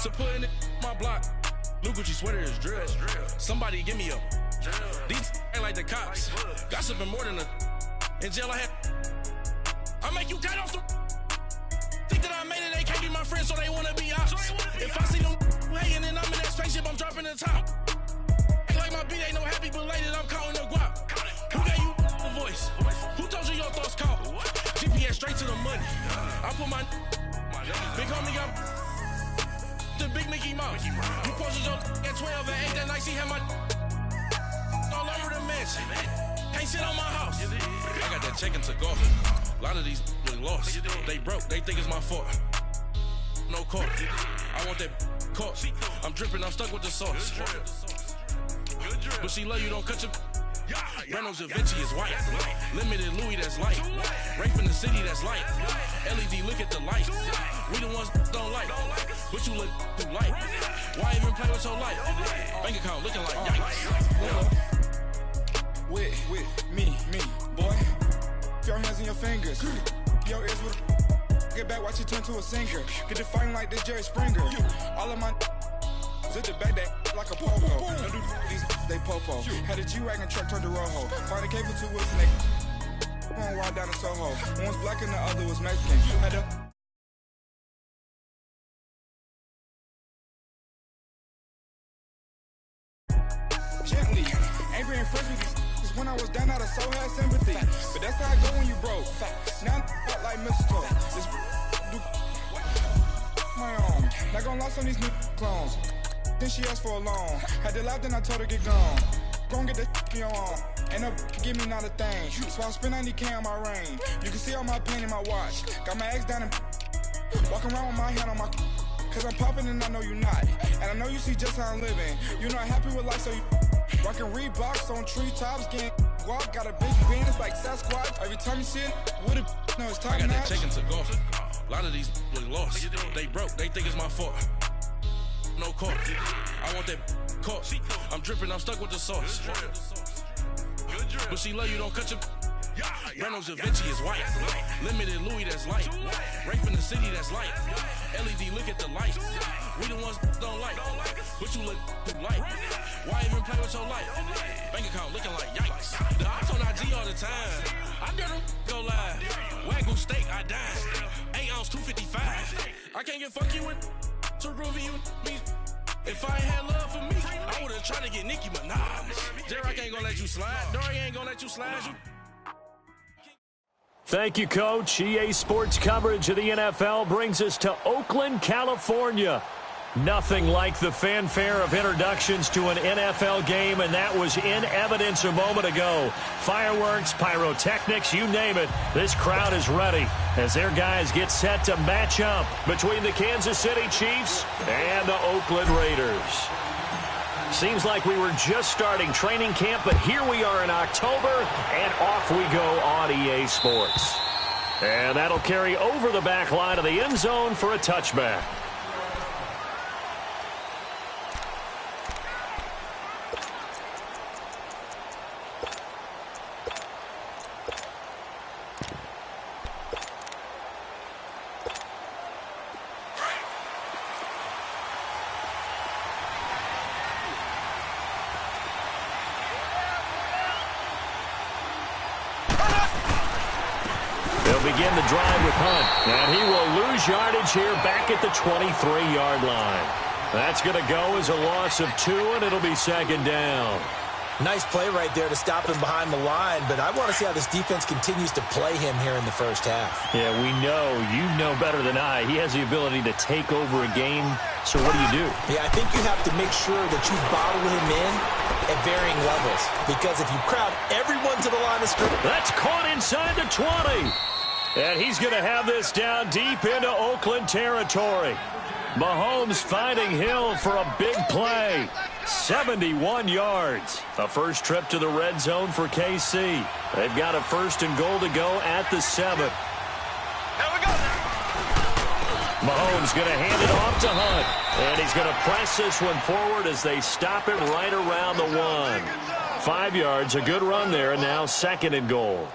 to put in my block. New Gucci sweater is drill. Somebody give me a these ain't like the cops. Gossiping more than a in jail. I make you cut off the. Think that I made it, they can't be my friends, so they wanna be ops. If I see them hating and I'm in that spaceship, I'm dropping the top. Ain't like my beat ain't no happy belated, I'm counting the guap. Who gave you a voice? Who told you your thoughts count? GPS straight to the money. I put my big homie got the big Mickey Mouse. You posted your at 12 and 8 that night, she had my all over the mansion. Can't sit on my house. I got that check into golf. A lot of these really lost. They broke, they think it's my fault. No court. I want that caught. I'm dripping, I'm stuck with the sauce. But she love you, don't cut your. Reynolds Da Vinci is white. Limited Louis, that's light. Rape in the city, that's light. LED, look at the lights. We the ones don't like. But you look too light. Why even play with your life? Bank account looking like yikes. With me, boy. Your hands in your fingers. Your ears with get back, watch it turn to a singer. Get the fighting like this Jerry Springer. All of my zip the back that like a popo. Don't do these they popo. Had a G-Wagon truck turned to Rojo. Find a cable 2 wheels and they one wild down in Soho. One was black and the other was Mexican. Had a gently, angry and fresh with these. When I was down out of soul had sympathy. But that's how I go when you broke. Now I'm like mistletoe. This do my own. Not gonna lost on these new clones. Then she asked for a loan. Had to laugh, then I told her get gone. Gon' get that in your arm. Ain't no give me not a thing. So I spend 90K on my ring. You can see all my pain in my watch. Got my ex down and walking around with my hand on my. Cause I'm popping and I know you not. And I know you see just how I'm living. You're not happy with life, so you rockin' Reeboks on treetops, getting walk. Got a big band, it's like Sasquatch. Every time you see it, with it, no, it's top I got notch. that check into golf. A lot of these really lost. They broke, they think it's my fault. No court. I want that caught. I'm dripping, I'm stuck with the sauce. But she love you, don't cut your. Reynolds Da Vinci is white. Limited Louis, that's light. Rape in the city, that's light. LED, look at the lights. We the ones don't like. But you look too light. Why even play with your life? Bank account looking like yikes. The ops on IG all the time. I dare them go live. Wagyu steak, I died. 8 ounce, 255. I can't get fuck you with to groovy you me. If I ain't had love for me, I would've tried to get Nicki Minaj. Derek ain't gonna let you slide. Dory ain't gonna let you slide. Thank you, Coach. EA Sports coverage of the NFL brings us to Oakland, California. Nothing like the fanfare of introductions to an NFL game, and that was in evidence a moment ago. Fireworks, pyrotechnics, you name it. This crowd is ready as their guys get set to match up between the Kansas City Chiefs and the Oakland Raiders. Seems like we were just starting training camp, but here we are in October, and off we go on EA Sports. And that'll carry over the back line of the end zone for a touchback. Begin the drive with Hunt, and he will lose yardage here back at the 23-yard line. That's going to go as a loss of 2, and it'll be second down. Nice play right there to stop him behind the line, but I want to see how this defense continues to play him here in the first half. Yeah, we know. You know better than I. He has the ability to take over a game, so what do? Yeah, I think you have to make sure that you bottle him in at varying levels, because if you crowd everyone to the line of scrimmage. That's caught inside the 20. And he's going to have this down deep into Oakland territory. Mahomes finding Hill for a big play. 71 yards. A first trip to the red zone for KC. They've got a 1st and goal to go at the 7. There we go. Mahomes going to hand it off to Hunt. And he's going to press this one forward as they stop it right around the 1. 5 yards, a good run there, and now 2nd and goal.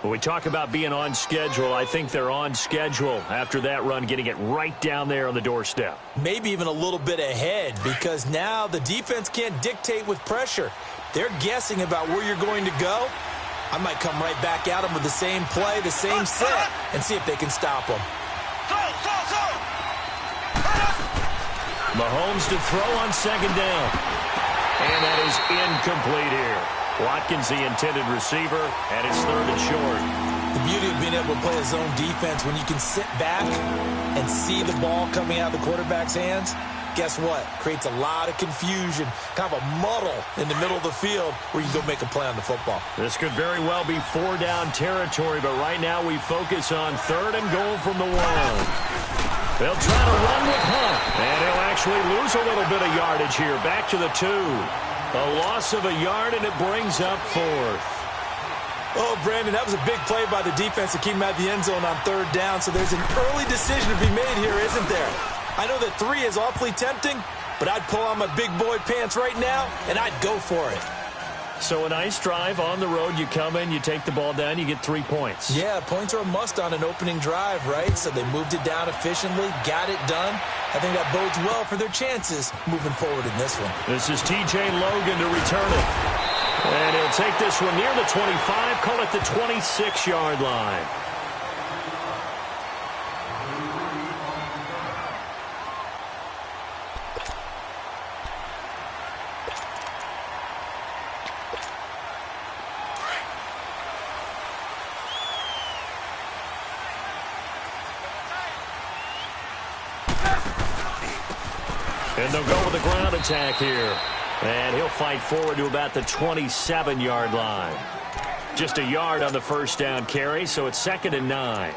When we talk about being on schedule, I think they're on schedule after that run, getting it right down there on the doorstep. Maybe even a little bit ahead, because now the defense can't dictate with pressure. They're guessing about where you're going to go. I might come right back at them with the same play, the same set, and see if they can stop them. Mahomes to throw on second down. And that is incomplete here. Watkins, the intended receiver, and it's third and short. The beauty of being able to play a zone defense, when you can sit back and see the ball coming out of the quarterback's hands, guess what? Creates a lot of confusion, kind of a muddle in the middle of the field where you go make a play on the football. This could very well be 4-down territory, but right now we focus on third and goal from the 1. They'll try to run with Hunt, and he'll actually lose a little bit of yardage here. Back to the 2. A loss of a yard, and it brings up 4th. Oh, Brandon, that was a big play by the defense to keep him at the end zone on third down, so there's an early decision to be made here, isn't there? I know that 3 is awfully tempting, but I'd pull on my big boy pants right now, and I'd go for it. So a nice drive on the road. You come in, you take the ball down, you get 3 points. Yeah, points are a must on an opening drive, right? So they moved it down efficiently, got it done. I think that bodes well for their chances moving forward in this one. This is T.J. Logan to return it. And he'll take this one near the 25, call it the 26-yard line. And they'll go with the ground attack here. And he'll fight forward to about the 27-yard line. Just a yard on the first down carry, so it's 2nd and 9.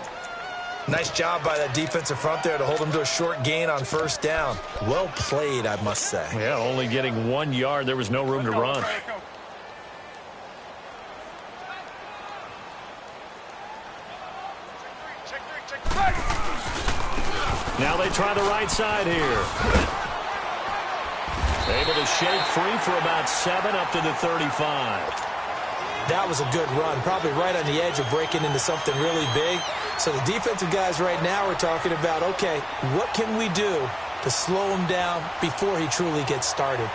Nice job by that defensive front there to hold him to a short gain on first down. Well played, I must say. Yeah, only getting 1 yard. There was no room to run. Now they try the right side here. Able to shake free for about 7 up to the 35. That was a good run, probably right on the edge of breaking into something really big. So the defensive guys right now are talking about, okay, what can we do to slow him down before he truly gets started?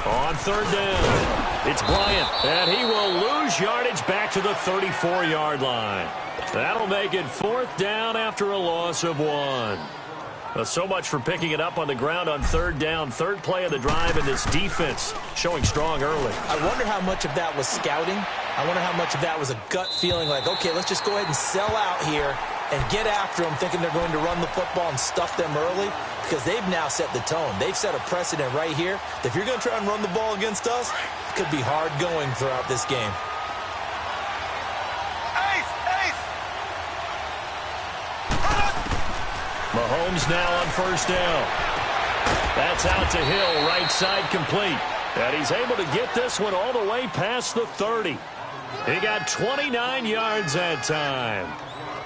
On third down, it's Bryant, and he will lose yardage back to the 34-yard line. That'll make it 4th down after a loss of 1. Well, so much for picking it up on the ground on third down. Third play of the drive, and this defense showing strong early. I wonder how much of that was scouting. I wonder how much of that was a gut feeling like, okay, let's just go ahead and sell out here and get after them, thinking they're going to run the football and stuff them early, because they've now set the tone. They've set a precedent right here. If you're going to try and run the ball against us, it could be hard going throughout this game. Mahomes now on first down. That's out to Hill, right side complete. And he's able to get this one all the way past the 30. He got 29 yards that time.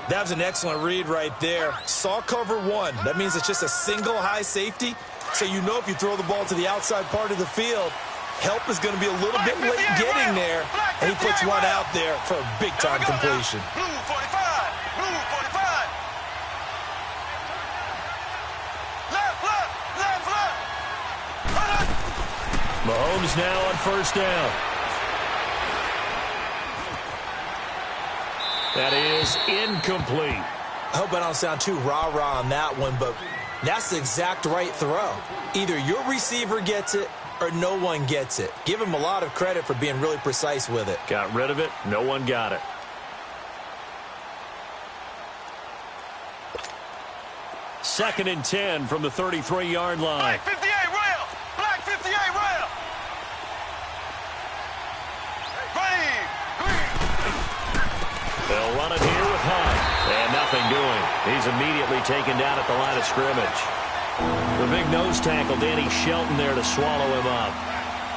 That was an excellent read right there. Saw cover 1. That means it's just a single high safety. So you know if you throw the ball to the outside part of the field, help is going to be a little bit late getting there. And he puts one out there for a big-time completion. Blue 45. Blue 45. Left. Mahomes now on first down. That is incomplete. I hope I don't sound too rah-rah on that one, but that's the exact right throw. Either your receiver gets it or no one gets it. Give him a lot of credit for being really precise with it. Got rid of it. No one got it. Second and 10 from the 33-yard line. Black 58 rail. Black 58 rail. They'll run it here with Hunt. And nothing doing. He's immediately taken down at the line of scrimmage. The big nose tackle, Danny Shelton, there to swallow him up.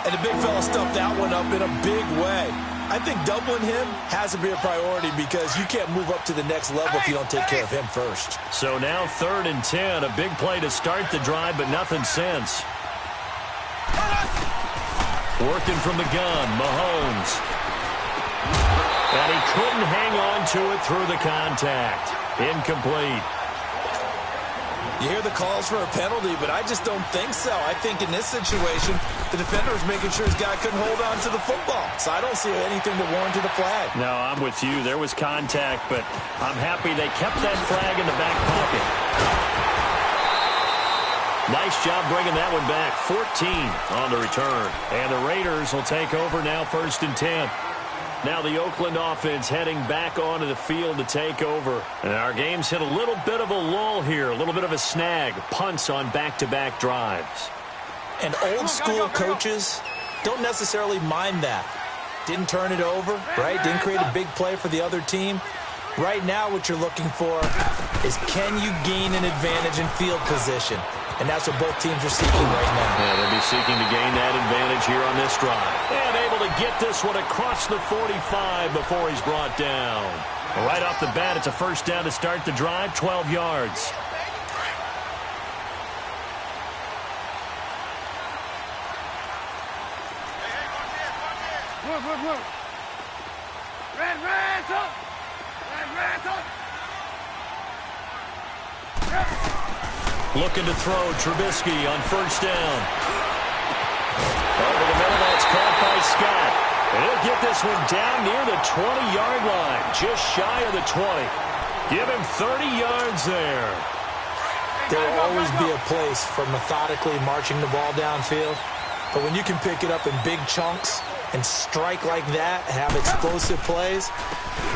And the big fella stuffed that one up in a big way. I think doubling him has to be a priority because you can't move up to the next level if you don't take care of him first. So now 3rd and 10, a big play to start the drive, but nothing since. Working from the gun, Mahomes. And he couldn't hang on to it through the contact. Incomplete. You hear the calls for a penalty, but I just don't think so. I think in this situation, the defender was making sure his guy couldn't hold on to the football. So I don't see anything that warranted a flag. No, I'm with you. There was contact, but I'm happy they kept that flag in the back pocket. Nice job bringing that one back. 14 on the return. And the Raiders will take over now 1st and 10. Now the Oakland offense heading back onto the field to take over. And our game's hit a little bit of a lull here, a little bit of a snag. Punts on back-to-back drives. And old-school coaches don't necessarily mind that. Didn't turn it over, right? Didn't create a big play for the other team. Right now what you're looking for is can you gain an advantage in field position? And that's what both teams are seeking right now. Yeah, they'll be seeking to gain that advantage here on this drive. And able to get this one across the 45 before he's brought down. Right off the bat, it's a 1st down to start the drive, 12 yards. Look. Red, up. Red, up. Looking to throw, Trubisky on 1st down. Over the middle, that's caught by Scott. And he'll get this one down near the 20-yard line, just shy of the 20. Give him 30 yards there. There will always be a place for methodically marching the ball downfield. But when you can pick it up in big chunks and strike like that, have explosive plays,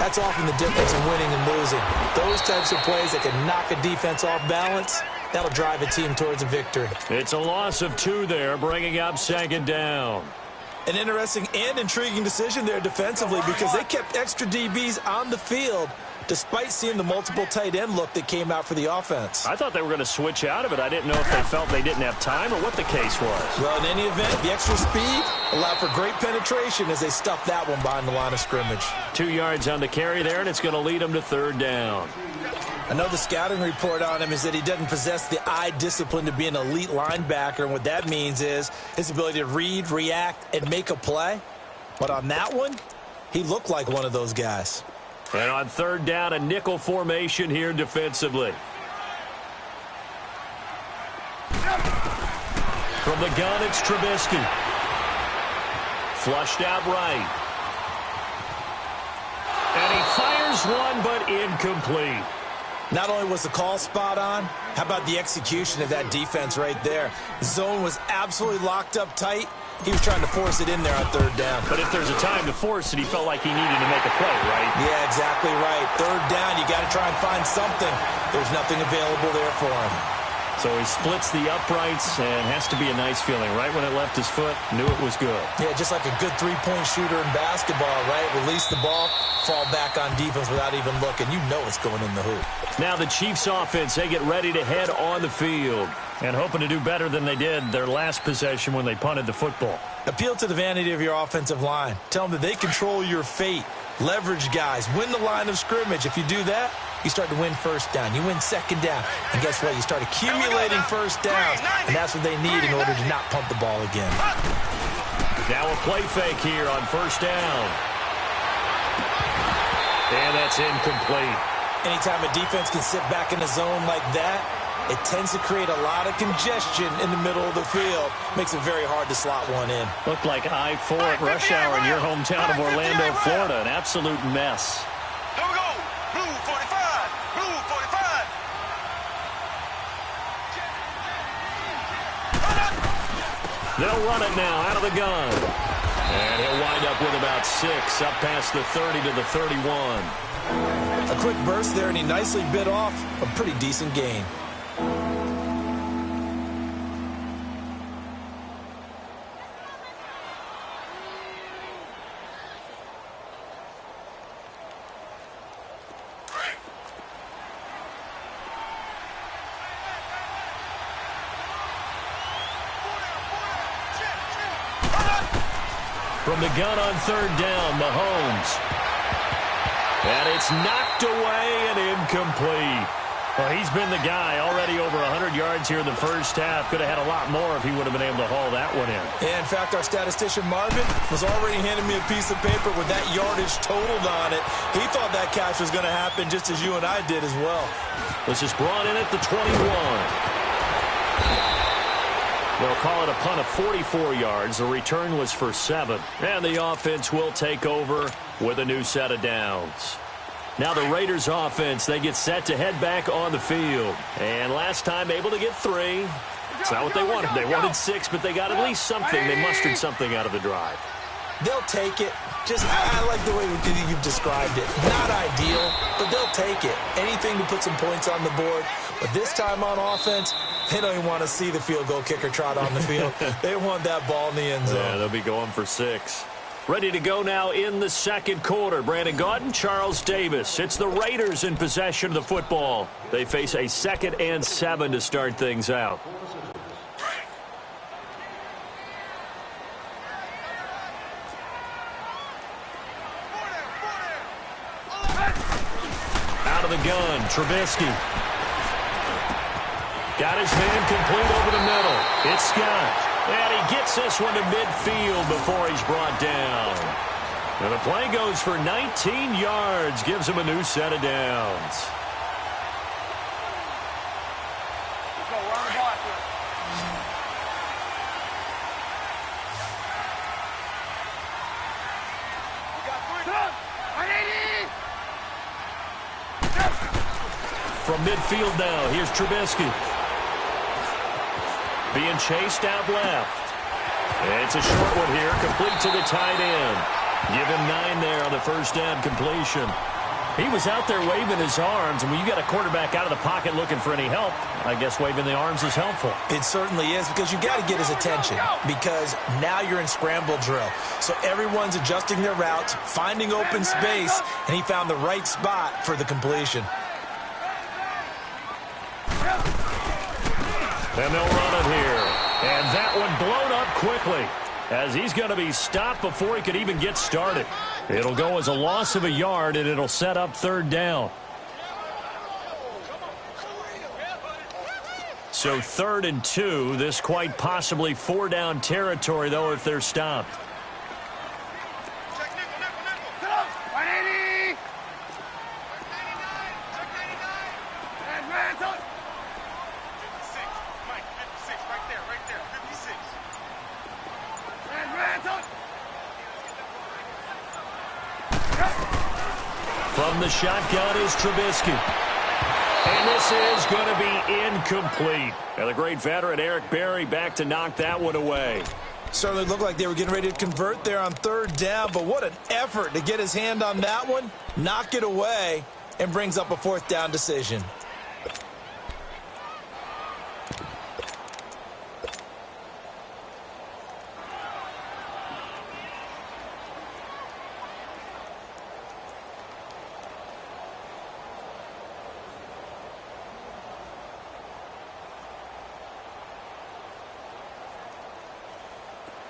that's often the difference in winning and losing. Those types of plays that can knock a defense off balance, that'll drive a team towards a victory. It's a loss of 2 there, bringing up 2nd down. An interesting and intriguing decision there defensively because they kept extra DBs on the field despite seeing the multiple tight end look that came out for the offense. I thought they were going to switch out of it. I didn't know if they felt they didn't have time or what the case was. Well, in any event, the extra speed allowed for great penetration as they stuffed that one behind the line of scrimmage. 2 yards on the carry there, and it's going to lead them to 3rd down. I know the scouting report on him is that he doesn't possess the eye discipline to be an elite linebacker, and what that means is his ability to read, react, and make a play. But on that one, he looked like one of those guys. And on 3rd down, a nickel formation here defensively. From the gun, it's Trubisky. Flushed out right. And he fires one, but incomplete. Not only was the call spot on, how about the execution of that defense right there? The zone was absolutely locked up tight. He was trying to force it in there on 3rd down. But if there's a time to force it, he felt like he needed to make a play, right? Yeah, exactly right. 3rd down, you got to try and find something. There's nothing available there for him. So he splits the uprights and has to be a nice feeling. Right when it left his foot, knew it was good. Yeah, just like a good three-point shooter in basketball, right? Release the ball, fall back on defense without even looking. You know it's going in the hoop. Now the Chiefs offense, they get ready to head on the field and hoping to do better than they did their last possession when they punted the football. Appeal to the vanity of your offensive line. Tell them that they control your fate. Leverage guys. Win the line of scrimmage. If you do that, you start to win 1st down. You win 2nd down. And guess what? You start accumulating 1st downs. And that's what they need in order to not punt the ball again. Now a play fake here on 1st down. And that's incomplete. Anytime a defense can sit back in the zone like that, it tends to create a lot of congestion in the middle of the field. Makes it very hard to slot one in. Looked like I-4 at rush hour in your hometown of Orlando, Florida. An absolute mess. Here we go. Blue 45. Blue 45. They'll run it now out of the gun. And he'll wind up with about 6 up past the 30 to the 31. A quick burst there, and he nicely bit off a pretty decent gain. From the gun on third down, Mahomes. And it's knocked away and incomplete. Well, he's been the guy, already over 100 yards here in the first half. Could have had a lot more if he would have been able to haul that one in. Yeah, in fact, our statistician Marvin was already handing me a piece of paper with that yardage totaled on it. He thought that catch was going to happen just as you and I did as well. This is brought in at the 21. They'll call it a punt of 44 yards. The return was for 7. And the offense will take over with a new set of downs. Now the Raiders offense, they get set to head back on the field. And last time able to get 3. It's not what they wanted. They wanted 6, but they got at least something. They mustered something out of the drive. They'll take it. I like the way you've described it. Not ideal, but they'll take it. Anything to put some points on the board. But this time on offense, they don't even want to see the field goal kicker trot on the field. They want that ball in the end zone. Yeah, they'll be going for 6. Ready to go now in the second quarter. Brandon Gaudin, Charles Davis. It's the Raiders in possession of the football. They face a 2nd and 7 to start things out. Out of the gun, Trubisky. Got his man complete over the middle. It's Scott. And he gets this one to midfield before he's brought down. And the play goes for 19 yards. Gives him a new set of downs. From midfield now, here's Trubisky. Being chased out left. It's a short one here, complete to the tight end. Give him 9 there on the first down completion. He was out there waving his arms, and when you got a quarterback out of the pocket looking for any help, I guess waving the arms is helpful. It certainly is, because you got to get his attention, because now you're in scramble drill. So everyone's adjusting their routes, finding open space, and he found the right spot for the completion. And they'll run it here. And that one blown up quickly, as he's going to be stopped before he could even get started. It'll go as a loss of a yard, and it'll set up third down. So 3rd and 2. This quite possibly 4-down territory, though, if they're stopped. From the shotgun is Trubisky. And this is going to be incomplete. And the great veteran Eric Berry back to knock that one away. Certainly looked like they were getting ready to convert there on 3rd down, but what an effort to get his hand on that one, knock it away, and brings up a 4th down decision.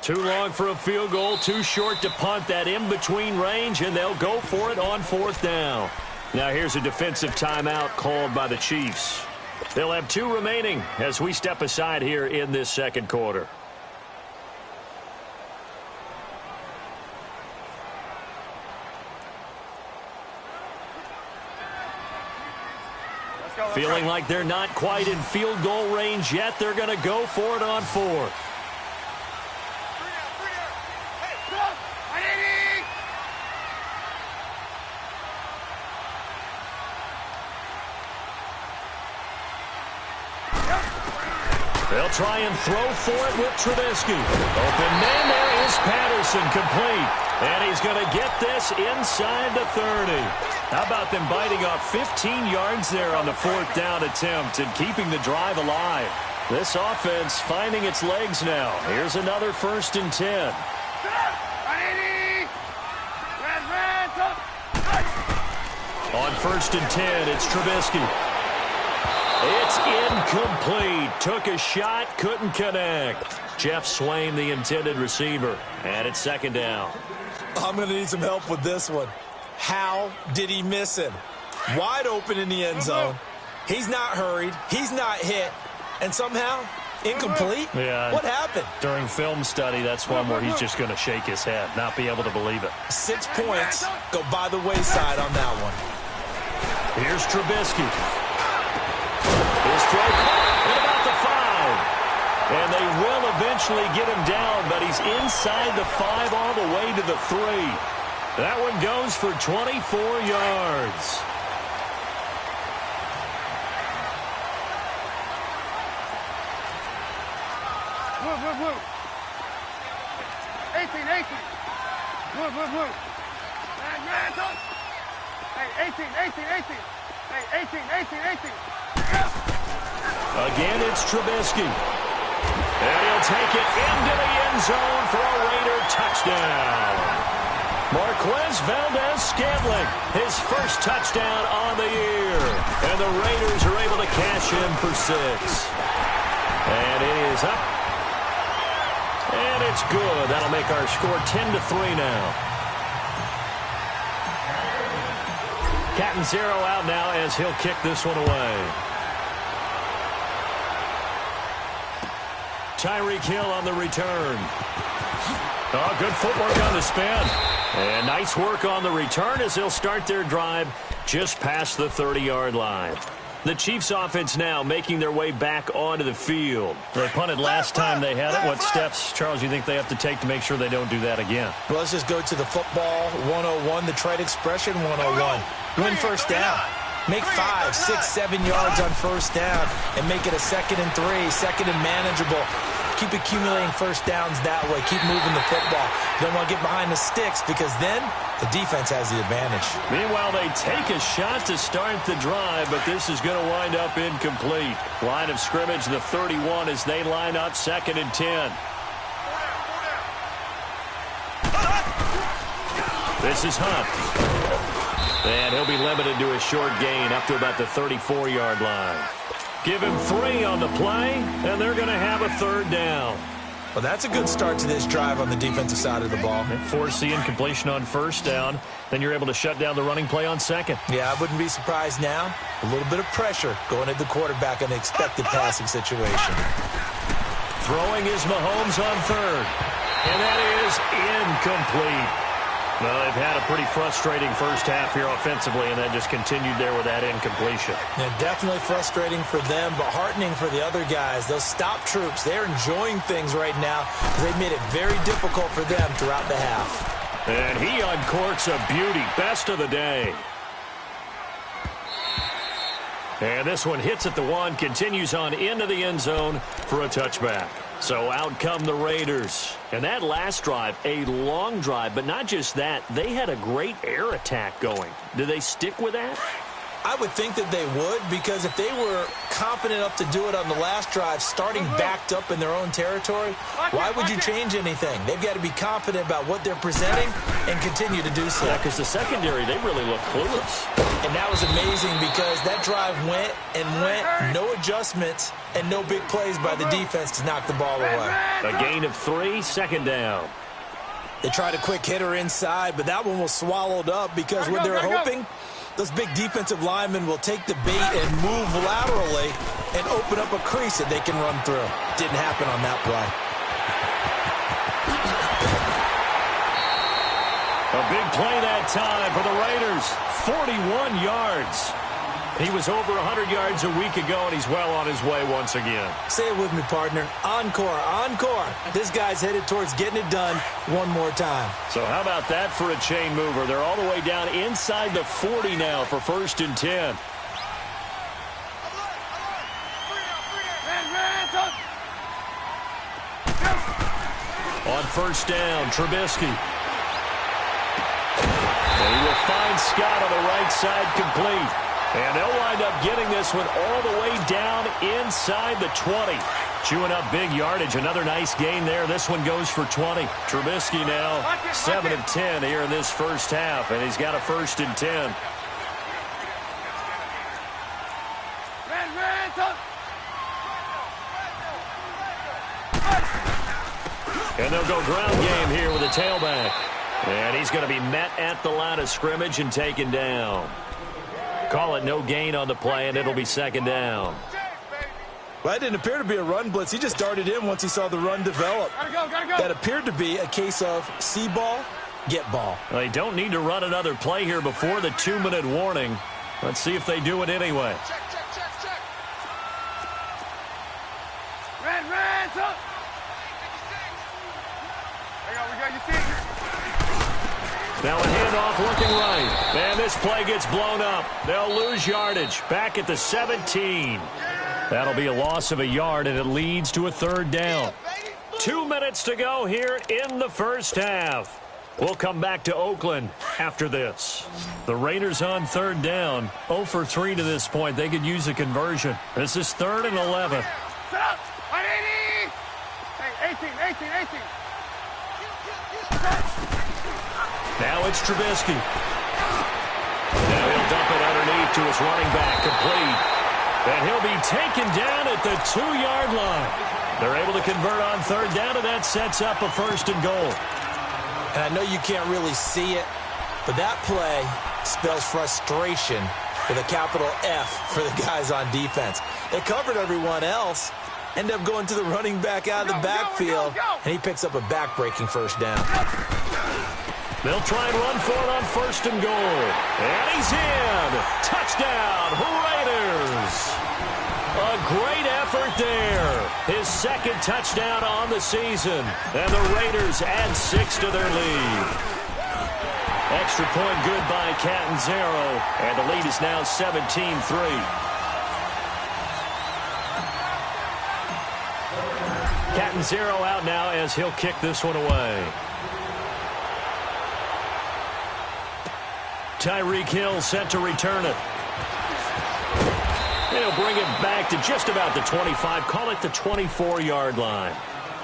Too long for a field goal, too short to punt. That in-between range, and they'll go for it on 4th down. Now here's a defensive timeout called by the Chiefs. They'll have 2 remaining as we step aside here in this second quarter. Feeling like they're not quite in field goal range yet. They're going to go for it on 4th. They'll try and throw for it with Trubisky. Open man, there is Patterson, complete. And he's going to get this inside the 30. How about them biting off 15 yards there on the 4th down attempt and keeping the drive alive? This offense finding its legs now. Here's another 1st and 10. On 1st and 10, it's Trubisky. It's incomplete. Took a shot, couldn't connect. Jeff Swain, the intended receiver. And it's second down. I'm going to need some help with this one. How did he miss him? Wide open in the end zone. He's not hurried. He's not hit. And somehow, incomplete? Yeah. What happened? During film study, that's one where he's just going to shake his head, not be able to believe it. 6 points go by the wayside on that one. Here's Trubisky. His throw caught at about the 5. And they will eventually get him down, but he's inside the 5 all the way to the 3. That one goes for 24 yards. Woo. 18. Woo. Hey, 18. Hey, 18. Again, it's Trubisky. And he'll take it into the end zone for a Raider touchdown. Marquez Valdez-Scantling, his first touchdown on the year. And the Raiders are able to cash in for 6. And it is up. And it's good. That'll make our score 10-3 now. Catanzaro out now as he'll kick this one away. Tyreek Hill on the return. Oh, good footwork on the spin. And nice work on the return as they'll start their drive just past the 30-yard line. The Chiefs offense now making their way back onto the field. They punted last time they had it. What steps, Charles, you think they have to take to make sure they don't do that again? Well, let's just go to the football 101, the trade expression 101. Win first down. Make 5, 6, 7 yards on first down and make it a 2nd and 3, 2nd and manageable. Keep accumulating first downs that way. Keep moving the football. You don't want to get behind the sticks because then the defense has the advantage. Meanwhile, they take a shot to start the drive, but this is going to wind up incomplete. Line of scrimmage, the 31 as they line up 2nd and 10. This is Hunt. And he'll be limited to a short gain up to about the 34-yard line. Give him 3 on the play, and they're going to have a 3rd down. Well, that's a good start to this drive on the defensive side of the ball. Force the incompletion on first down. Then you're able to shut down the running play on 2nd. Yeah, I wouldn't be surprised now. A little bit of pressure going at the quarterback in the expected passing situation. Throwing is Mahomes on 3rd. And that is incomplete. Well, they've had a pretty frustrating first half here offensively, and that just continued there with that incompletion. Yeah, definitely frustrating for them, but heartening for the other guys. Those stop troops, they're enjoying things right now. They've made it very difficult for them throughout the half. And he uncorks a beauty. Best of the day. And this one hits at the 1, continues on into the end zone for a touchback. So out come the Raiders. And that last drive, a long drive, but not just that. They had a great air attack going. Do they stick with that? I would think that they would, because if they were competent enough to do it on the last drive, starting backed up in their own territory, why would you change anything? They've got to be confident about what they're presenting and continue to do so. Yeah, because the secondary, they really look clueless. And that was amazing because that drive went, no adjustments, and no big plays by the defense to knock the ball away. A gain of 3, 2nd down. They tried a quick hitter inside, but that one was swallowed up because what they're hoping, those big defensive linemen will take the bait and move laterally and open up a crease that they can run through. Didn't happen on that play. A big play that time for the Raiders. 41 yards. He was over 100 yards a week ago, and he's well on his way once again. Say it with me, partner. Encore, encore. This guy's headed towards getting it done one more time. So how about that for a chain mover? They're all the way down inside the 40 now for 1st and 10. On 1st down, Trubisky. And he will find Scott on the right side complete. And they'll wind up getting this one all the way down inside the 20. Chewing up big yardage. Another nice gain there. This one goes for 20. Trubisky now 7 of 10 here in this first half. And he's got a 1st and 10. And they'll go ground game here with a tailback. And he's going to be met at the line of scrimmage and taken down. Call it no gain on the play, and it'll be second down. Well, it didn't appear to be a run blitz. He just darted in once he saw the run develop. Gotta go. That appeared to be a case of see ball, get ball. They don't need to run another play here before the 2-minute warning. Let's see if they do it anyway. Check. Red, up. We got you see. Now a handoff looking right. And this play gets blown up. They'll lose yardage. Back at the 17. That'll be a loss of a yard, and it leads to a third down. 2 minutes to go here in the first half. We'll come back to Oakland after this. The Raiders on third down. 0 for 3 to this point. They could use a conversion. This is 3rd and 11. Set up. 180. Hey, 18. Now it's Trubisky. Now he'll dump it underneath to his running back. Complete. And he'll be taken down at the 2-yard line. They're able to convert on third down, and that sets up a 1st and goal. And I know you can't really see it, but that play spells frustration with a capital F for the guys on defense. They covered everyone else, end up going to the running back out of the backfield, and he picks up a back-breaking 1st down. They'll try and run for it on 1st and goal. And he's in. Touchdown, Raiders. A great effort there. His 2nd touchdown on the season. And the Raiders add 6 to their lead. Extra point good by Catanzaro. And the lead is now 17-3. Catanzaro out now as he'll kick this one away. Tyreek Hill set to return it. And he'll bring it back to just about the 25. Call it the 24-yard line.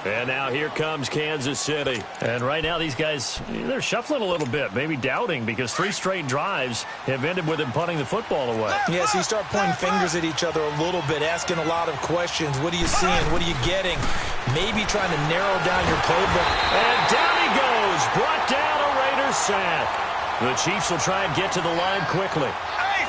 And now here comes Kansas City. And right now these guys, they're shuffling a little bit, maybe doubting, because 3 straight drives have ended with them punting the football away. Yeah, so you start pointing fingers at each other a little bit, asking a lot of questions. What are you seeing? What are you getting? Maybe trying to narrow down your playbook. And down he goes. Brought down a Raiders sack. The Chiefs will try and get to the line quickly.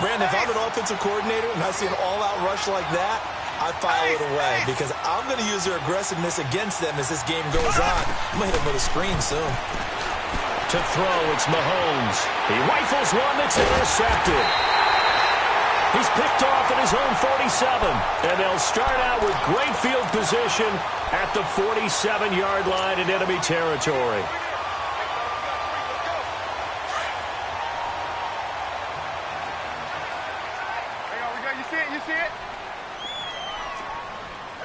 Brandon, if I'm an offensive coordinator and I see an all-out rush like that, I file it away because I'm going to use their aggressiveness against them as this game goes on. I'm going to hit them with a screen soon. To throw, it's Mahomes. He rifles one that's intercepted. He's picked off at his own 47. And they'll start out with great field position at the 47-yard line in enemy territory. You see it?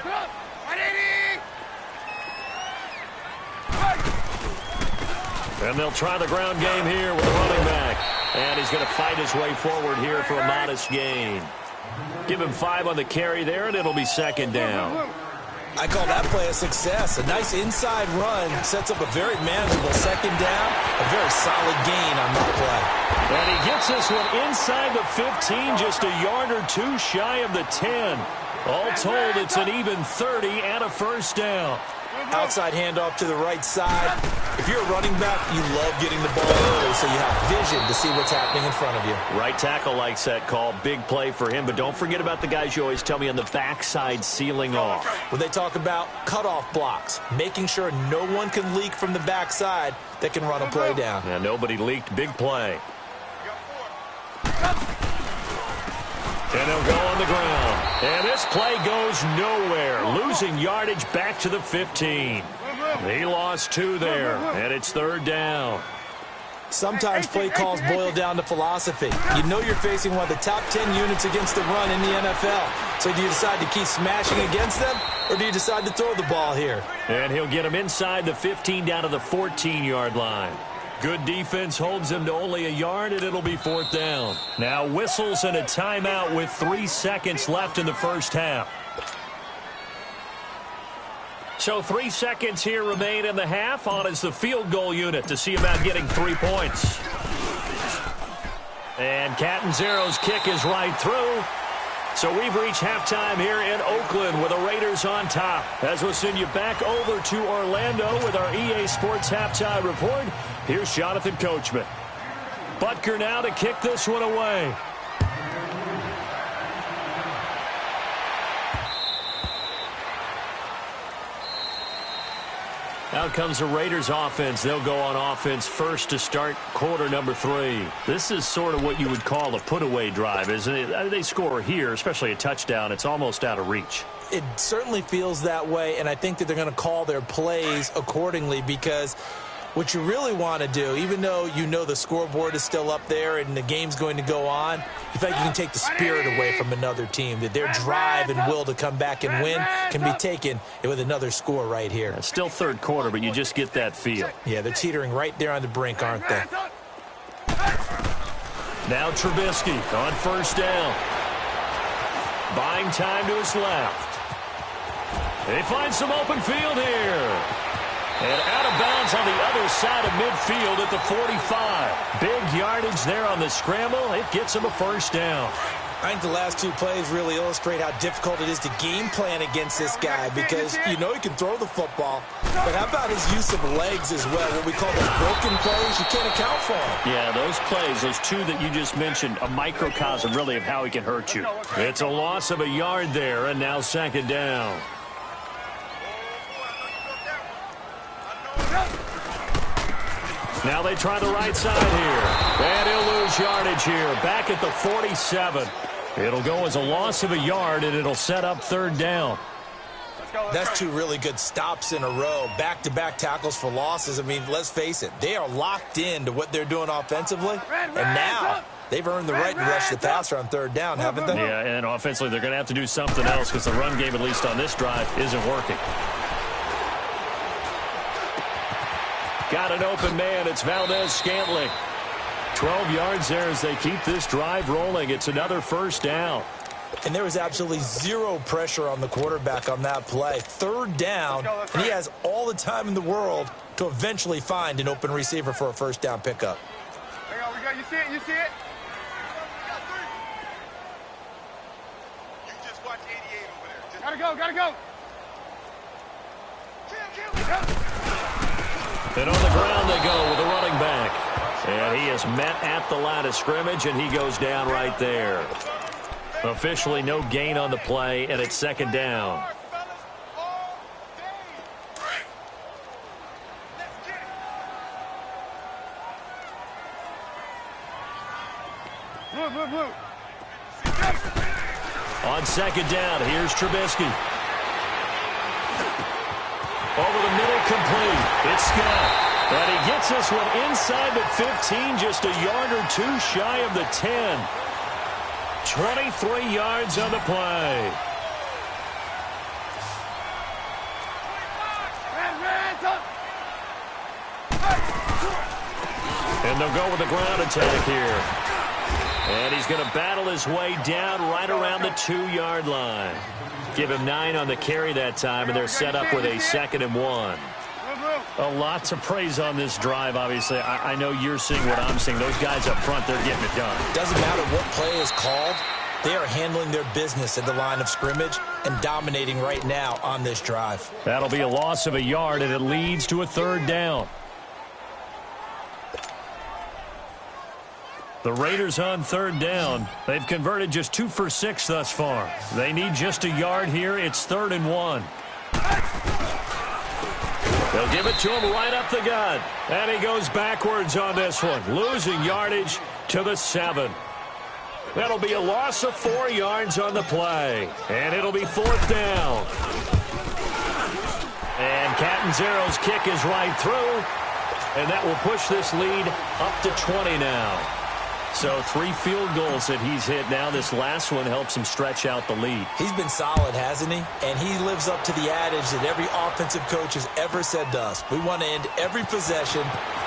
Up. 180. And they'll try the ground game here with the running back. And he's going to fight his way forward here for a modest gain. Give him 5 on the carry there, and it'll be 2nd down. I call that play a success. A nice inside run sets up a very manageable 2nd down. A very solid gain on that play. And he gets this one inside the 15, just a yard or 2 shy of the 10. All told, it's an even 30 and a 1st down. Outside handoff to the right side. If you're a running back, you love getting the ball early so you have vision to see what's happening in front of you. Right tackle likes that call. Big play for him, but don't forget about the guys you always tell me on the backside sealing off. When they talk about cutoff blocks, making sure no one can leak from the backside that can run a play down. Now, nobody leaked. Big play. And they'll go on the ground. And this play goes nowhere. Losing yardage back to the 15. He lost 2 there, and it's 3rd down. Sometimes play calls boil down to philosophy. You know you're facing one of the top 10 units against the run in the NFL. So do you decide to keep smashing against them, or do you decide to throw the ball here? And he'll get him inside the 15 down to the 14-yard line. Good defense holds him to only a yard, and it'll be 4th down. Now whistles and a timeout with 3 seconds left in the first half. So 3 seconds here remain in the half. On is the field goal unit to see about getting 3 points. And Catanzaro's kick is right through. So we've reached halftime here in Oakland with the Raiders on top. As we'll send you back over to Orlando with our EA Sports Halftime Report, here's Jonathan Coachman. Butker now to kick this one away. Out comes the Raiders offense. They'll go on offense first to start quarter number 3. This is sort of what you would call a put-away drive, isn't it? They score here, especially a touchdown. It's almost out of reach. It certainly feels that way, and I think that they're going to call their plays accordingly because what you really want to do, even though you know the scoreboard is still up there and the game's going to go on, you feel like you can take the spirit away from another team, that their drive and will to come back and win can be taken with another score right here. It's still third quarter, but you just get that feel. Yeah, they're teetering right there on the brink, aren't they? Now Trubisky on first down. Buying time to his left. They find some open field here. And out of bounds on the other side of midfield at the 45. Big yardage there on the scramble. It gets him a first down. I think the last 2 plays really illustrate how difficult it is to game plan against this guy because you know he can throw the football, but how about his use of legs as well, what we call the broken plays? You can't account for them. Yeah, those plays, those 2 that you just mentioned, a microcosm really of how he can hurt you. It's a loss of a yard there, and now second down. Now they try the right side here. And he'll lose yardage here. Back at the 47. It'll go as a loss of a yard, and it'll set up third down. That's 2 really good stops in a row. Back-to-back tackles for losses. I mean, let's face it. They are locked in to what they're doing offensively. And now they've earned the right to rush the passer on third down, haven't they? Yeah, and offensively they're going to have to do something else because the run game, at least on this drive, isn't working. Got an open man. It's Valdez-Scantling. 12 yards there as they keep this drive rolling. It's another first down. And there was absolutely 0 pressure on the quarterback on that play. Third down, and he has all the time in the world to eventually find an open receiver for a first down pickup. You see it? You see it? You just watch 88 over there. Gotta go, gotta go. And on the ground they go with a running back. And he is met at the line of scrimmage, and he goes down right there. Officially no gain on the play, and it's second down. On second down, here's Trubisky. Over the middle, complete. It's Scott. And he gets this one inside the 15, just a yard or 2 shy of the 10. 23 yards on the play. And they'll go with the ground attack here. And he's going to battle his way down right around the 2-yard line. Give him 9 on the carry that time, and they're set up with a 2nd and 1. A lot to praise on this drive, obviously. I know you're seeing what I'm seeing. Those guys up front, they're getting it done. Doesn't matter what play is called. They are handling their business at the line of scrimmage and dominating right now on this drive. That'll be a loss of a yard, and it leads to a third down. The Raiders on third down. They've converted just 2 for 6 thus far. They need just a yard here. It's 3rd and 1. They'll give it to him right up the gut. And he goes backwards on this one, losing yardage to the 7. That'll be a loss of 4 yards on the play. And it'll be 4th down. And Catanzaro's kick is right through. And that will push this lead up to 20 now. So 3 field goals that he's hit now. This last one helps him stretch out the lead. He's been solid, hasn't he? And he lives up to the adage that every offensive coach has ever said to us. We want to end every possession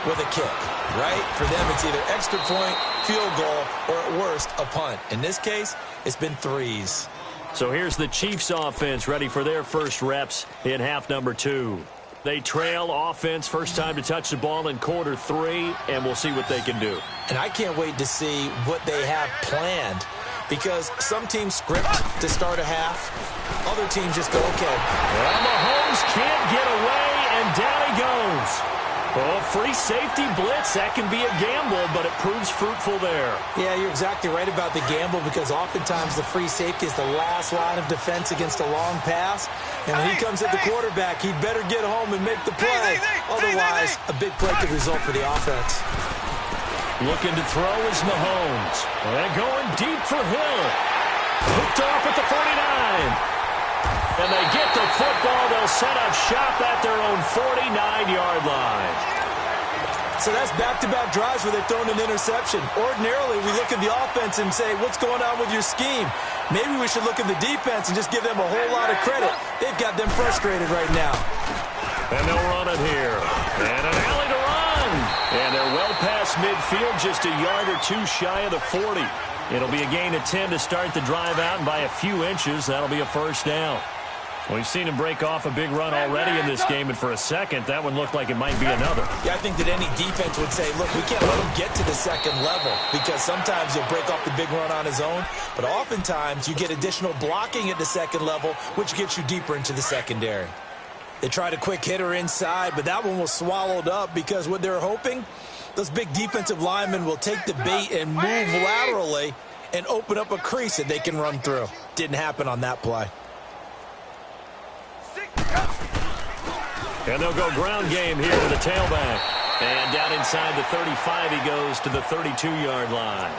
with a kick, right? For them, it's either extra point, field goal, or at worst, a punt. In this case, it's been 3s. So here's the Chiefs offense ready for their first reps in half number 2. They trail offense, first time to touch the ball in quarter 3, and we'll see what they can do. And I can't wait to see what they have planned because some teams script to start a half. Other teams just go, okay. Well, Mahomes can't get away, and down he goes. Oh, free safety blitz, that can be a gamble, but it proves fruitful there. Yeah, you're exactly right about the gamble because oftentimes the free safety is the last line of defense against a long pass. And when he comes at the quarterback, he'd better get home and make the play. Otherwise, a big play could result for the offense. Looking to throw is Mahomes. And going deep for Hill. Hooked off at the 49. And they get the football. They'll set up shop at their own 49-yard line. So that's back-to-back drives where they've thrown an interception. Ordinarily, we look at the offense and say, what's going on with your scheme? Maybe we should look at the defense and just give them a whole lot of credit. They've got them frustrated right now. And they'll run it here. And an alley to run. And they're well past midfield, just a yard or two shy of the 40. It'll be a gain of 10 to start the drive out, and by a few inches, that'll be a first down. We've seen him break off a big run already in this game, and for a second, that one looked like it might be another. Yeah, I think that any defense would say, look, we can't let him get to the second level because sometimes he'll break off the big run on his own, but oftentimes you get additional blocking at the second level, which gets you deeper into the secondary. They tried a quick hitter inside, but that one was swallowed up because what they're hoping, those big defensive linemen will take the bait and move laterally and open up a crease that they can run through. Didn't happen on that play. And they'll go ground game here with the tailback. And down inside the 35, he goes to the 32-yard line.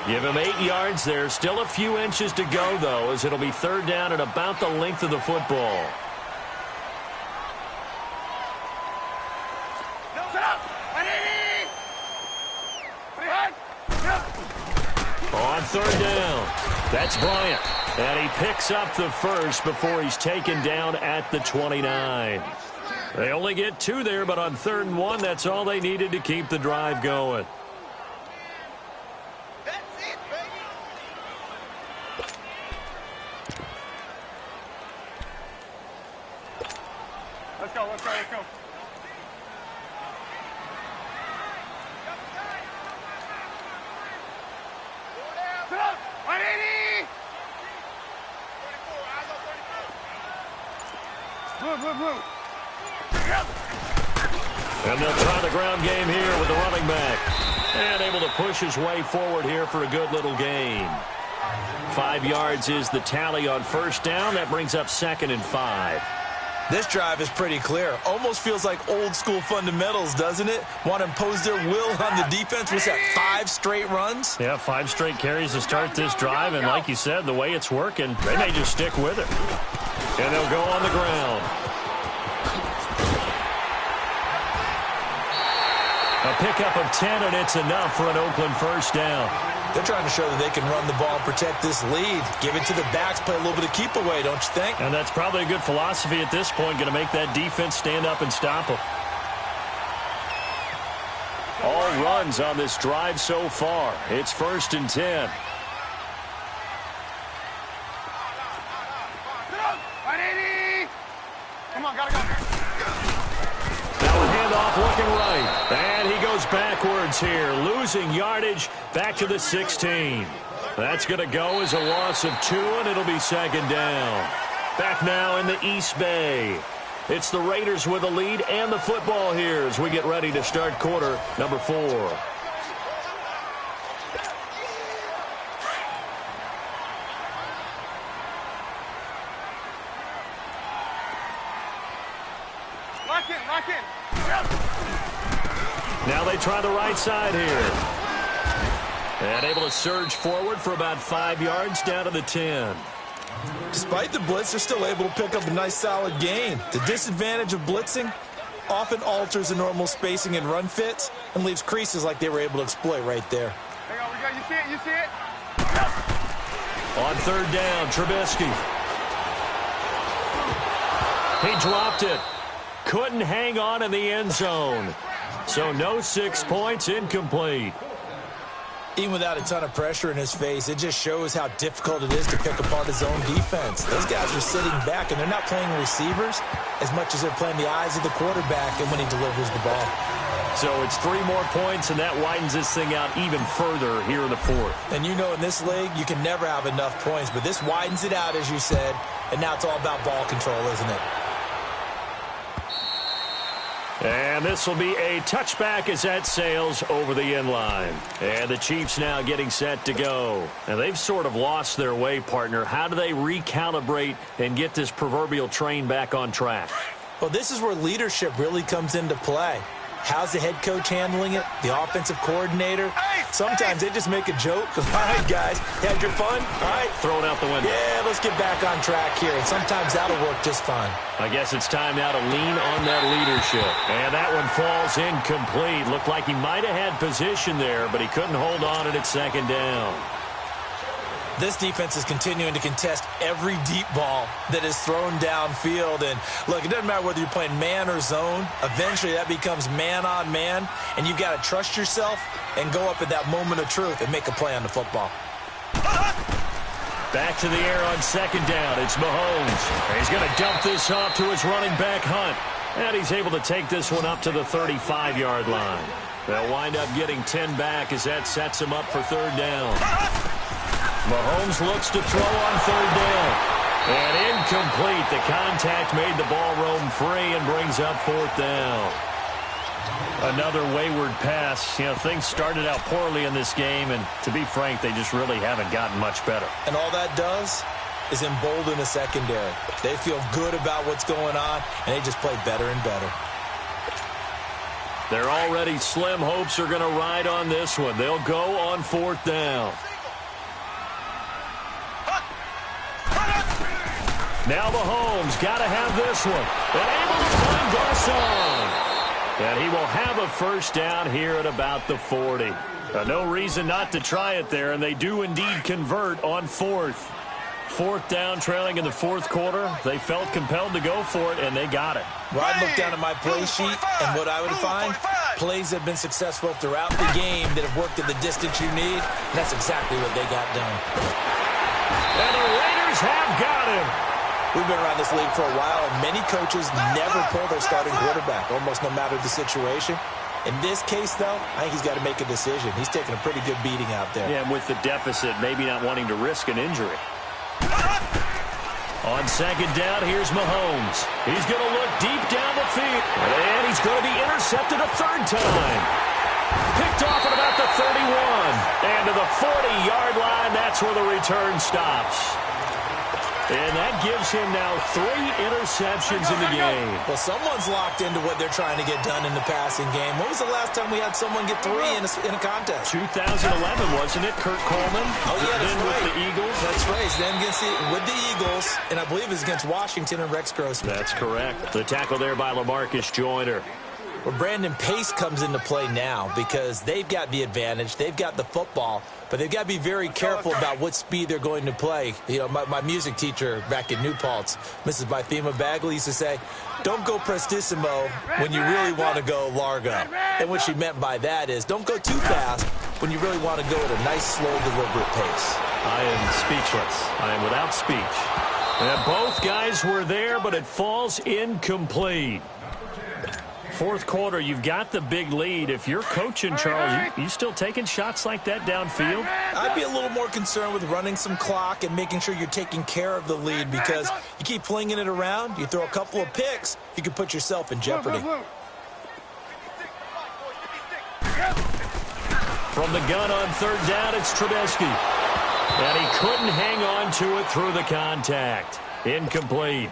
Give him 8 yards there. Still a few inches to go, though, as it'll be third down at about the length of the football. On third down, that's Bryant. And he picks up the first before he's taken down at the 29. They only get 2 there, but on 3rd and 1, that's all they needed to keep the drive going. That's it, baby. Let's go, let's go, let's go. Sit up! 180! Move. And they'll try the ground game here with the running back. And able to push his way forward here for a good little gain. 5 yards is the tally on first down. That brings up 2nd and 5. This drive is pretty clear. Almost feels like old-school fundamentals, doesn't it? Want to impose their will on the defense. What's that, 5 straight runs? Yeah, 5 straight carries to start this drive. And like you said, the way it's working, they may just stick with it. And they'll go on the ground. A pickup of 10, and it's enough for an Oakland first down. They're trying to show that they can run the ball and protect this lead. Give it to the backs, play a little bit of keep away, don't you think? And that's probably a good philosophy at this point, going to make that defense stand up and stop them. All runs on this drive so far. It's 1st and 10. Come on, gotta go. Now a handoff looking right. And he goes backwards here, losing yardage back to the 16. That's going to go as a loss of 2, and it'll be 2nd down. Back now in the East Bay. It's the Raiders with a lead and the football here as we get ready to start quarter number 4. Lock in. Now they try the right side here. And able to surge forward for about 5 yards down to the 10. Despite the blitz, they're still able to pick up a nice solid gain. The disadvantage of blitzing often alters the normal spacing and run fits and leaves creases like they were able to exploit right there. Hang on, we got you see it? On third down, Trubisky. He dropped it. Couldn't hang on in the end zone. So no 6 points, incomplete. Even without a ton of pressure in his face, it just shows how difficult it is to pick apart his own defense. Those guys are sitting back, and they're not playing receivers as much as they're playing the eyes of the quarterback and when he delivers the ball. So it's 3 more points, and that widens this thing out even further here in the fourth. And you know in this league, you can never have enough points, but this widens it out, as you said, and now it's all about ball control, isn't it? And this will be a touchback as that sails over the end line. And the Chiefs now getting set to go. And they've sort of lost their way, partner. How do they recalibrate and get this proverbial train back on track? Well, this is where leadership really comes into play. How's the head coach handling it? The offensive coordinator? Sometimes they just make a joke. All right, guys, had your fun? All right. Throw it out the window. Yeah, let's get back on track here. And sometimes that'll work just fine. I guess it's time now to lean on that leadership. And that one falls incomplete. Looked like he might have had position there, but he couldn't hold on at second down. This defense is continuing to contest every deep ball that is thrown downfield. And, look, it doesn't matter whether you're playing man or zone. Eventually, that becomes man on man. And you've got to trust yourself and go up at that moment of truth and make a play on the football. Back to the air on second down. It's Mahomes. He's going to dump this off to his running back, Hunt. And he's able to take this one up to the 35-yard line. They'll wind up getting 10 back as that sets him up for third down. Mahomes looks to throw on third down. And incomplete. The contact made the ball roam free and brings up fourth down. Another wayward pass. You know, things started out poorly in this game, and to be frank, they just really haven't gotten much better. And all that does is embolden the secondary. They feel good about what's going on, and they just play better and better. Their already slim hopes are going to ride on this one. They'll go on fourth down. Now Mahomes got to have this one. And able to find Garcon. And he will have a first down here at about the 40. No reason not to try it there, and they do indeed convert on fourth. Fourth down, trailing in the fourth quarter. They felt compelled to go for it, and they got it. Well, I look down at my play sheet, and what I would find, plays that have been successful throughout the game that have worked at the distance you need, and that's exactly what they got done. And the Raiders have got him. We've been around this league for a while, and many coaches never pull their starting quarterback, almost no matter the situation. In this case, though, I think he's got to make a decision. He's taking a pretty good beating out there. Yeah, and with the deficit, maybe not wanting to risk an injury. On second down, here's Mahomes. He's going to look deep down the field. And he's going to be intercepted a third time. Picked off at about the 31. And to the 40-yard line, that's where the return stops. And that gives him now 3 interceptions in the game. Well, someone's locked into what they're trying to get done in the passing game. When was the last time we had someone get 3 in a contest? 2011, wasn't it? Kurt Coleman? Oh, yeah, that's right. With the Eagles. That's right. Then with the Eagles, and I believe it's against Washington and Rex Grossman. That's correct. The tackle there by LaMarcus Joyner. Well, Brandon Pace comes into play now because they've got the advantage. They've got the football, but they've got to be very careful about what speed they're going to play. You know, my music teacher back in New Paltz, Mrs. Bythema Bagley, used to say, don't go prestissimo when you really want to go largo. And what she meant by that is don't go too fast when you really want to go at a nice, slow, deliberate pace. I am speechless. I am without speech. And both guys were there, but it falls incomplete. Fourth quarter, you've got the big lead. If you're coaching, Charles, you still taking shots like that downfield? I'd be a little more concerned with running some clock and making sure you're taking care of the lead, because you keep flinging it around, you throw a couple of picks, you can put yourself in jeopardy. From the gun on third down, it's Trubisky. And he couldn't hang on to it through the contact. Incomplete.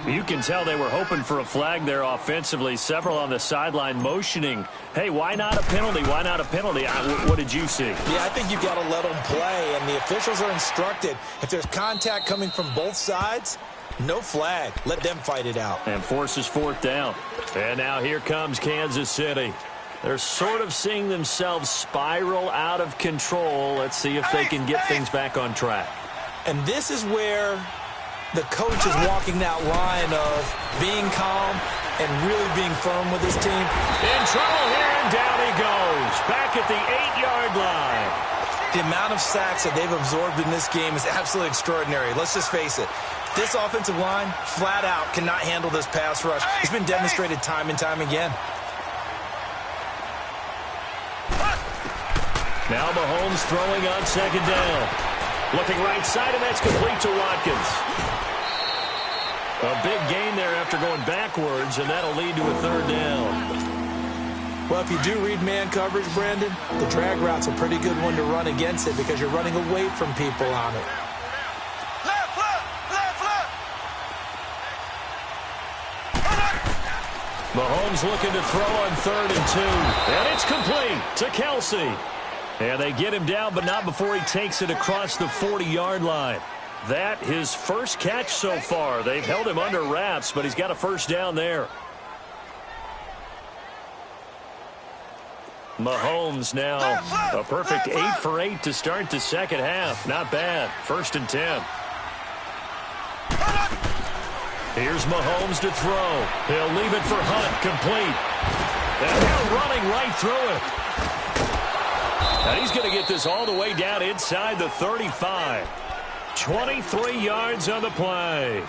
You can tell they were hoping for a flag there offensively. Several on the sideline motioning, hey, why not a penalty? Why not a penalty? What did you see? Yeah, I think you've got to let them play, and the officials are instructed. If there's contact coming from both sides, no flag. Let them fight it out. And forces fourth down. And now here comes Kansas City. They're sort of seeing themselves spiral out of control. Let's see if they can get things back on track. And this is where the coach is walking that line of being calm and really being firm with his team. In trouble here, and down he goes. Back at the 8-yard line. The amount of sacks that they've absorbed in this game is absolutely extraordinary. Let's just face it. This offensive line, flat out, cannot handle this pass rush. It's been demonstrated time and time again. Now Mahomes throwing on second down. Looking right side, and that's complete to Watkins. A big gain there after going backwards, and that'll lead to a third down. Well, if you do read man coverage, Brandon, the drag route's a pretty good one to run against it because you're running away from people on it. Left foot, left foot. Mahomes looking to throw on 3rd and 2. And it's complete to Kelsey. And they get him down, but not before he takes it across the 40-yard line. That his first catch so far. They've held him under wraps, but he's got a first down there. Mahomes now a perfect 8 for 8 to start the second half. Not bad. 1st and 10. Here's Mahomes to throw. He'll leave it for Hunt, complete. And now running right through it. And he's going to get this all the way down inside the 35. 23 yards on the play.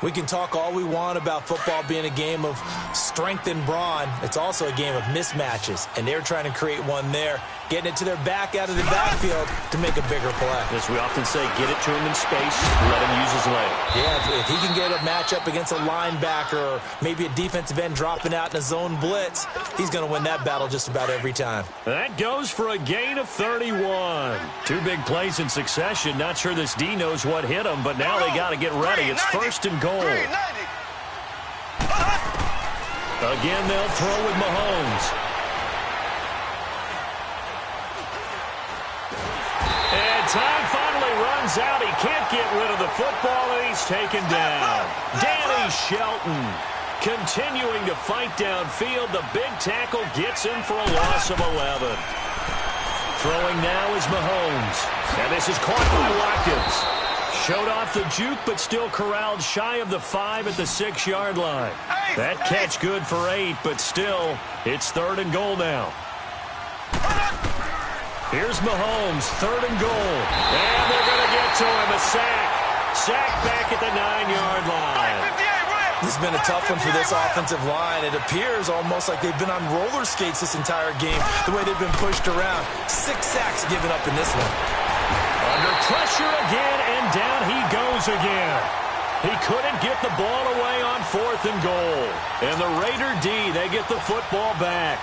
We can talk all we want about football being a game of strength and brawn. It's also a game of mismatches, and they're trying to create one there, getting it to their back out of the backfield to make a bigger play. As we often say, get it to him in space, let him use his leg. Yeah, if he can get a matchup against a linebacker or maybe a defensive end dropping out in a zone blitz, he's going to win that battle just about every time. That goes for a gain of 31. 2 big plays in succession. Not sure this D knows what hit him, but now they got to get ready. It's 1st and goal. Again, they'll throw with Mahomes. And time finally runs out. He can't get rid of the football, and he's taken down. Danny Shelton continuing to fight downfield. The big tackle gets him for a loss of 11. Throwing now is Mahomes. And this is caught by Watkins. Showed off the juke, but still corralled shy of the 5 at the 6-yard line. That catch good for 8, but still, it's 3rd and goal now. Here's Mahomes, 3rd and goal. And they're going to get to him, a sack. Sack back at the 9-yard line. This has been a tough one for this offensive line. It appears almost like they've been on roller skates this entire game, the way they've been pushed around. 6 sacks given up in this one. Under pressure again, and down he goes again. He couldn't get the ball away on 4th and goal. And the Raider D, they get the football back.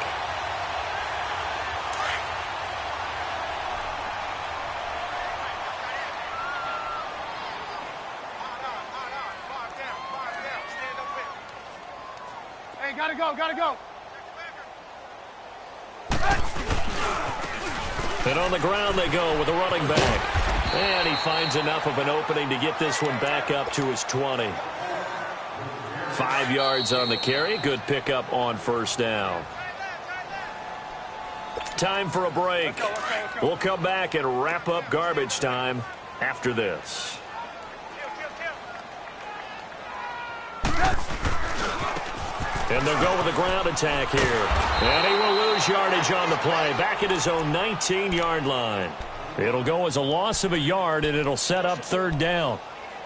Hey, gotta go, gotta go. And on the ground they go with a running back. And he finds enough of an opening to get this one back up to his 20. 5 yards on the carry. Good pickup on 1st down. Time for a break. We'll come back and wrap up garbage time after this. And they'll go with a ground attack here. And he will lose yardage on the play. Back at his own 19-yard line. It'll go as a loss of a yard, and it'll set up 3rd down.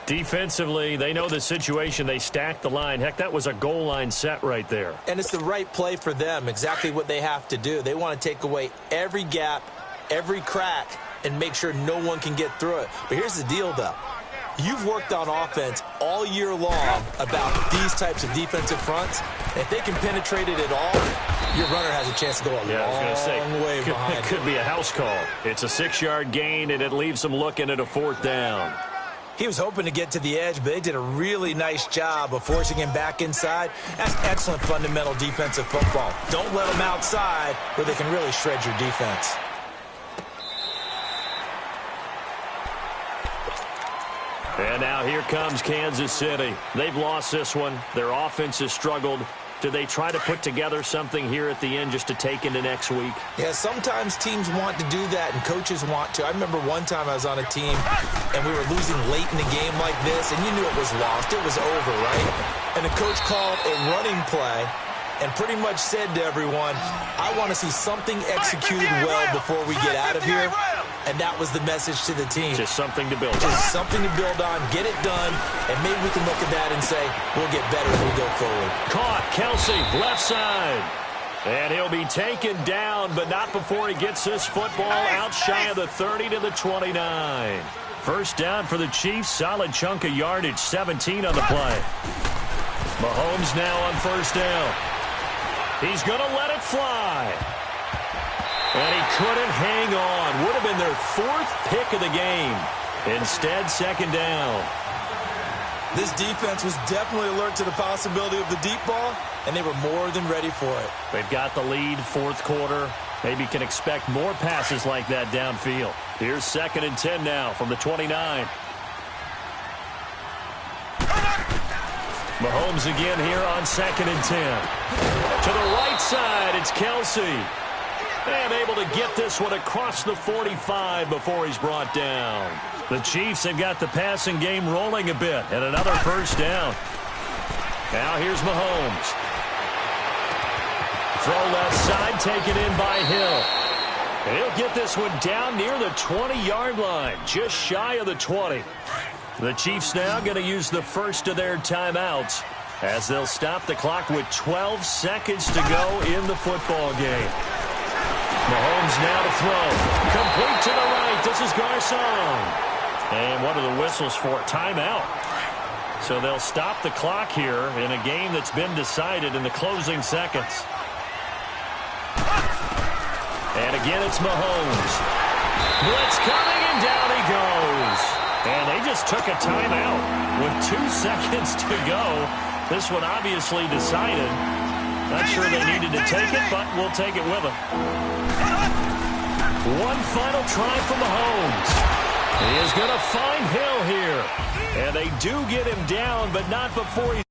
Defensively, they know the situation. They stack the line. Heck, that was a goal line set right there. And it's the right play for them, exactly what they have to do. They want to take away every gap, every crack, and make sure no one can get through it. But here's the deal, though. You've worked on offense all year long about these types of defensive fronts. If they can penetrate it at all, your runner has a chance to go a long way behind. It could be a house call. It's a 6-yard gain, and it leaves them looking at a 4th down. He was hoping to get to the edge, but they did a really nice job of forcing him back inside. That's excellent fundamental defensive football. Don't let them outside where they can really shred your defense. And now here comes Kansas City. They've lost this one. Their offense has struggled. Do they try to put together something here at the end just to take into next week? Yeah, sometimes teams want to do that and coaches want to. I remember one time I was on a team and we were losing late in the game like this, and you knew it was lost. It was over, right? And the coach called a running play and pretty much said to everyone, I want to see something executed well before we get out of here. And that was the message to the team. Just something to build on. Just something to build on, get it done, and maybe we can look at that and say, we'll get better as we go forward. Caught, Kelsey, left side. And he'll be taken down, but not before he gets this football out shy of the 30 to the 29. First down for the Chiefs. Solid chunk of yardage, 17 on the play. Mahomes now on first down. He's going to let it fly. And he couldn't hang on. Would have been their fourth pick of the game. Instead, second down. This defense was definitely alert to the possibility of the deep ball, and they were more than ready for it. They've got the lead, fourth quarter. Maybe can expect more passes like that downfield. Here's 2nd and 10 now from the 29. Mahomes again here on 2nd and 10. To the right side, it's Kelsey. And able to get this one across the 45 before he's brought down. The Chiefs have got the passing game rolling a bit, and another first down. Now here's Mahomes. Throw left side, taken in by Hill. And he'll get this one down near the 20-yard line, just shy of the 20. The Chiefs now going to use the first of their timeouts as they'll stop the clock with 12 seconds to go in the football game. Mahomes now to throw. Complete to the right. This is Garcon. And what are the whistles for? Timeout. So they'll stop the clock here in a game that's been decided in the closing seconds. And again, it's Mahomes. Blitz coming, and down he goes. And they just took a timeout with 2 seconds to go. This one obviously decided. Not sure they needed to take it, but we'll take it with them. One final try for Mahomes. He is going to find Hill here. And they do get him down, but not before he's